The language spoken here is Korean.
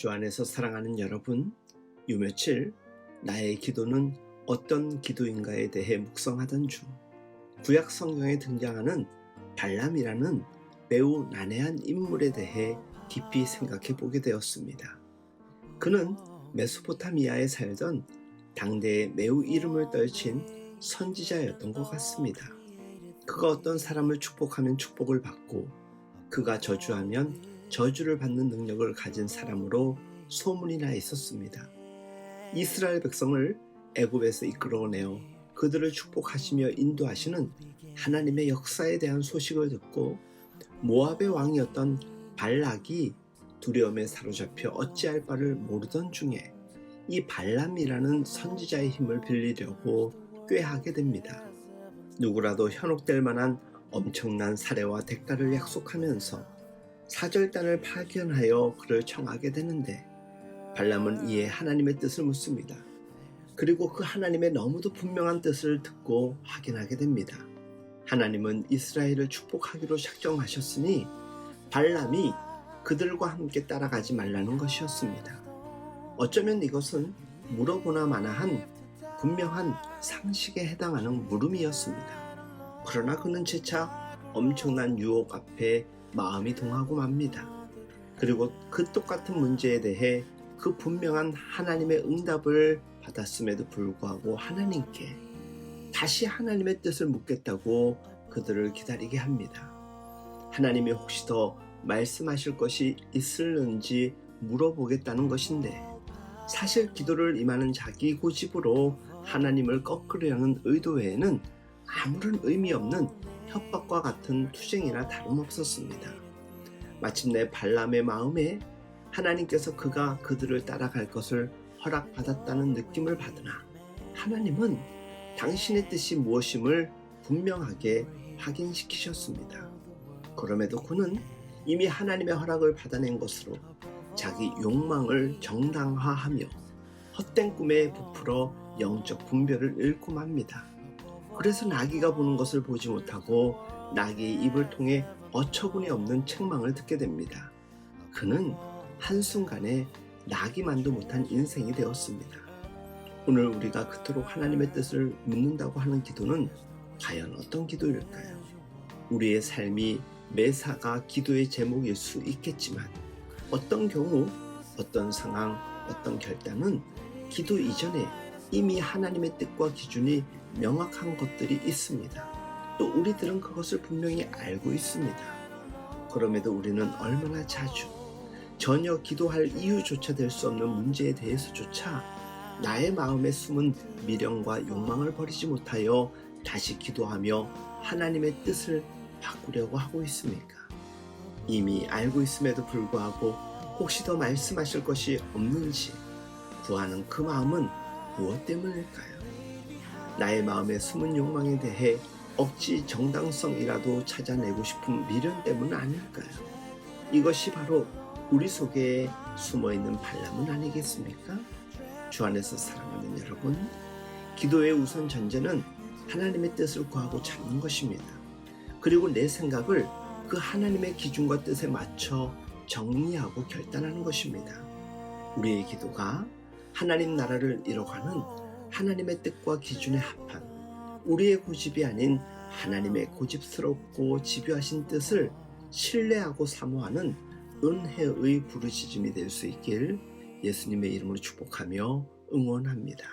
주 안에서 사랑하는 여러분, 요 며칠 나의 기도는 어떤 기도인가에 대해 묵상하던 중 구약 성경에 등장하는 발람이라는 매우 난해한 인물에 대해 깊이 생각해 보게 되었습니다. 그는 메소포타미아에 살던 당대에 매우 이름을 떨친 선지자였던 것 같습니다. 그가 어떤 사람을 축복하면 축복을 받고 그가 저주하면 저주를 받는 능력을 가진 사람으로 소문이 나 있었습니다. 이스라엘 백성을 애굽에서 이끌어내어 그들을 축복하시며 인도하시는 하나님의 역사에 대한 소식을 듣고 모압의 왕이었던 발락이 두려움에 사로잡혀 어찌할 바를 모르던 중에 이 발람이라는 선지자의 힘을 빌리려고 꾀하게 됩니다. 누구라도 현혹될 만한 엄청난 사례와 대가를 약속하면서 사절단을 파견하여 그를 청하게 되는데 발람은 이에 하나님의 뜻을 묻습니다. 그리고 그 하나님의 너무도 분명한 뜻을 듣고 확인하게 됩니다. 하나님은 이스라엘을 축복하기로 작정하셨으니 발람이 그들과 함께 따라가지 말라는 것이었습니다. 어쩌면 이것은 물어보나 마나한 분명한 상식에 해당하는 물음이었습니다. 그러나 그는 재차 엄청난 유혹 앞에 마음이 동하고 맙니다. 그리고 그 똑같은 문제에 대해 그 분명한 하나님의 응답을 받았음에도 불구하고 하나님께 다시 하나님의 뜻을 묻겠다고 그들을 기다리게 합니다. 하나님이 혹시 더 말씀하실 것이 있을는지 물어보겠다는 것인데 사실 기도를 임하는 자기 고집으로 하나님을 꺾으려는 의도 외에는 아무런 의미 없는 협박과 같은 투쟁이나 다름없었습니다. 마침내 발람의 마음에 하나님께서 그가 그들을 따라갈 것을 허락받았다는 느낌을 받으나 하나님은 당신의 뜻이 무엇임을 분명하게 확인시키셨습니다. 그럼에도 그는 이미 하나님의 허락을 받아낸 것으로 자기 욕망을 정당화하며 헛된 꿈에 부풀어 영적 분별을 잃고 맙니다. 그래서 나귀가 보는 것을 보지 못하고 나귀의 입을 통해 어처구니 없는 책망을 듣게 됩니다. 그는 한순간에 나기만도 못한 인생이 되었습니다. 오늘 우리가 그토록 하나님의 뜻을 묻는다고 하는 기도는 과연 어떤 기도일까요? 우리의 삶이 매사가 기도의 제목일 수 있겠지만 어떤 경우, 어떤 상황, 어떤 결단은 기도 이전에 이미 하나님의 뜻과 기준이 명확한 것들이 있습니다. 또 우리들은 그것을 분명히 알고 있습니다. 그럼에도 우리는 얼마나 자주 전혀 기도할 이유조차 될 수 없는 문제에 대해서조차 나의 마음에 숨은 미련과 욕망을 버리지 못하여 다시 기도하며 하나님의 뜻을 바꾸려고 하고 있습니까? 이미 알고 있음에도 불구하고 혹시 더 말씀하실 것이 없는지 구하는 그 마음은 무엇 때문일까요? 나의 마음에 숨은 욕망에 대해 억지 정당성이라도 찾아내고 싶은 미련 때문 아닐까요? 이것이 바로 우리 속에 숨어있는 발람은 아니겠습니까? 주 안에서 사랑하는 여러분, 기도의 우선 전제는 하나님의 뜻을 구하고 찾는 것입니다. 그리고 내 생각을 그 하나님의 기준과 뜻에 맞춰 정리하고 결단하는 것입니다. 우리의 기도가 하나님 나라를 이뤄가는 하나님의 뜻과 기준에 합한 우리의 고집이 아닌 하나님의 고집스럽고 집요하신 뜻을 신뢰하고 사모하는 은혜의 부르짖음이 될 수 있길 예수님의 이름으로 축복하며 응원합니다.